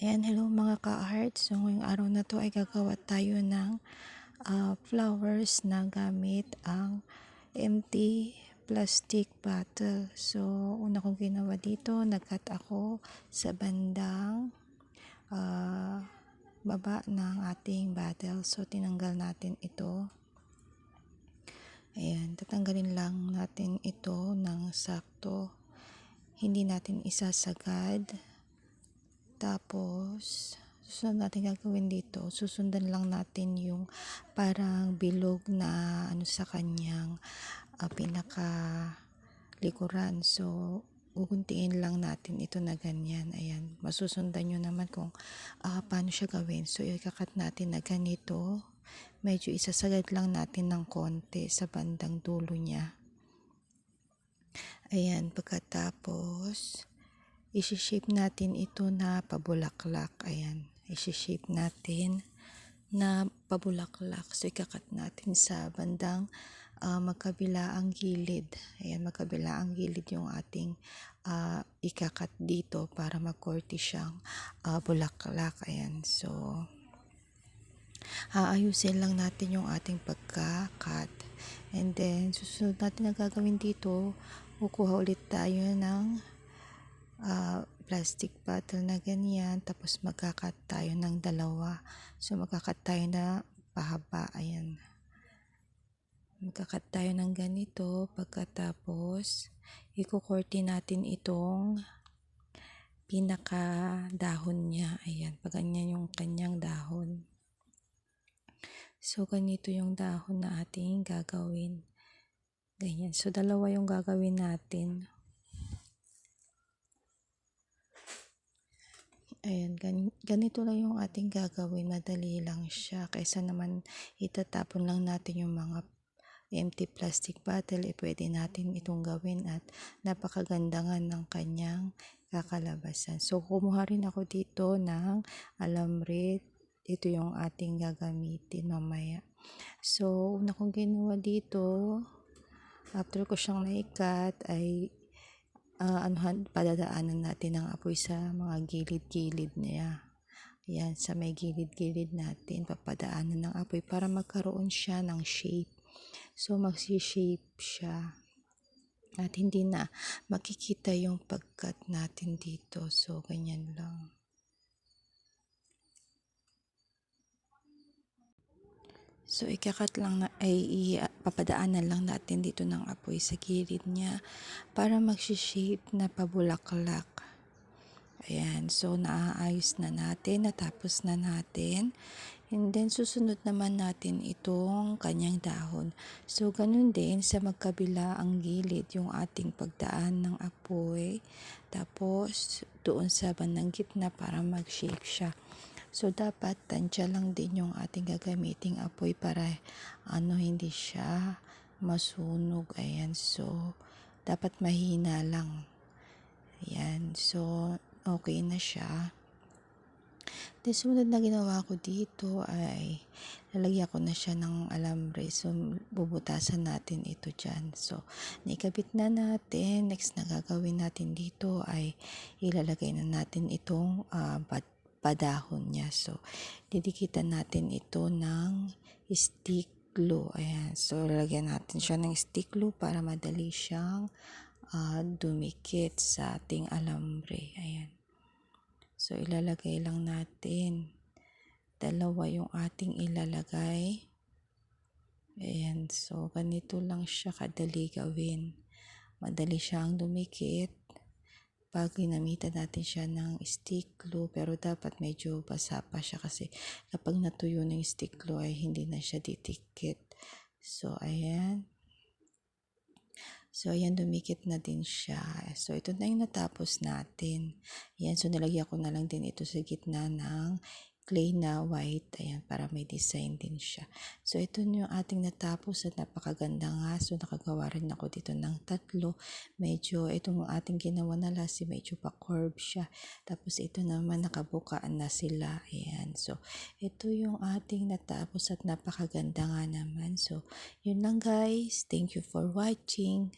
Ayan, hello mga ka-art. So, ngayong araw na to ay gagawa tayo ng flowers na gamit ang empty plastic bottle. So, una kong ginawa dito, nag-cut ako sa bandang baba ng ating bottle. So, tinanggal natin ito. Ayan, tatanggalin lang natin ito ng sakto. Hindi natin isasagad. Tapos, susunod natin gagawin dito, susundan lang natin yung parang bilog na sa kanyang pinaka likuran. So, uguntiin lang natin ito na ganyan. Ayan, masusundan nyo naman kung paano siya gawin. So, ikakat natin na ganito. Medyo isasagad lang natin ng konti sa bandang dulo niya. Ayan, pagkatapos isi-shape natin ito na pabulaklak. Ayan, isi-shape natin na pabulaklak. So, ikakat natin sa bandang magkabila ang gilid. Ayan, magkabila ang gilid yung ating ikakat dito para magkorte siyang bulaklak. Ayan, so aayusin lang natin yung ating pagkakat. And then, susunod natin na gagawin dito, kukuha ulit tayo ng plastic bottle na ganyan, tapos magkakat tayo ng dalawa. So, magkakat tayo na pahaba. Ayan. Magkakat tayo ng ganito. Pagkatapos, ikukorte natin itong pinaka dahon niya. Ayan. Paganyan yung kanyang dahon. So, ganito yung dahon na ating gagawin. Ganyan. So, dalawa yung gagawin natin. Ayan, ganito lang yung ating gagawin. Madali lang siya. Kaysa naman itatapon lang natin yung mga empty plastic bottle, pwede natin itong gawin at napakaganda nga ng kanyang kakalabasan. So, kumuha rin ako dito ng alambre. Ito yung ating gagamitin mamaya. So, una kong ginawa dito, after ko siyang naikat, ay padadaanan natin ng apoy sa mga gilid-gilid niya. Yan, sa may gilid-gilid natin, papadaanan ng apoy para magkaroon siya ng shape. So, magsi-shape siya. At hindi na makikita yung pagkat natin dito. So, ganyan lang. So, ikakat lang na, papadaanan lang natin dito ng apoy sa gilid niya para magsi-shape na pabulaklak. Ayan, so naaayos na natin, natapos na natin. And then, susunod naman natin itong kanyang dahon. So, ganun din sa magkabila ang gilid, yung ating pagdaan ng apoy. Tapos, doon sa bandang gitna para mag-shape siya. So, dapat tansya lang din yung ating gagamiting apoy para hindi siya masunog. Ayan, so, dapat mahina lang. Ayan, so, okay na siya. Then, sumunod na ginawa ko dito ay lalagyan ko na siya ng alambre. So, bubutasan natin ito dyan. So, naikabit na natin. Next na gagawin natin dito ay ilalagay na natin itong padahon niya. So, didikitan natin ito ng stick glue. Ayan. So, lalagyan natin siya ng stick glue para madali siyang dumikit sa ating alambre. Ayan. So, ilalagay lang natin. Dalawa yung ating ilalagay. Ayan. So, ganito lang siya kadali gawin. Madali siyang dumikit pag ginamitan natin siya ng stick glue. Pero dapat medyo basa pa siya kasi kapag natuyo ng stick glue ay hindi na siya didikit. So, ayan. So, ayan, dumikit na din siya. So, ito na yung natapos natin. Ayan, so nalagyan ko na lang din ito sa gitna ng clay na white. Ayan, para may design din siya. So, ito yung ating natapos at napakaganda nga. So, nakagawa rin ako dito ng tatlo. Medyo, itong ating ginawa na last, medyo pa-curve siya. Tapos, ito naman nakabukaan na sila. Ayan, so, ito yung ating natapos at napakaganda nga naman. So, yun lang guys. Thank you for watching.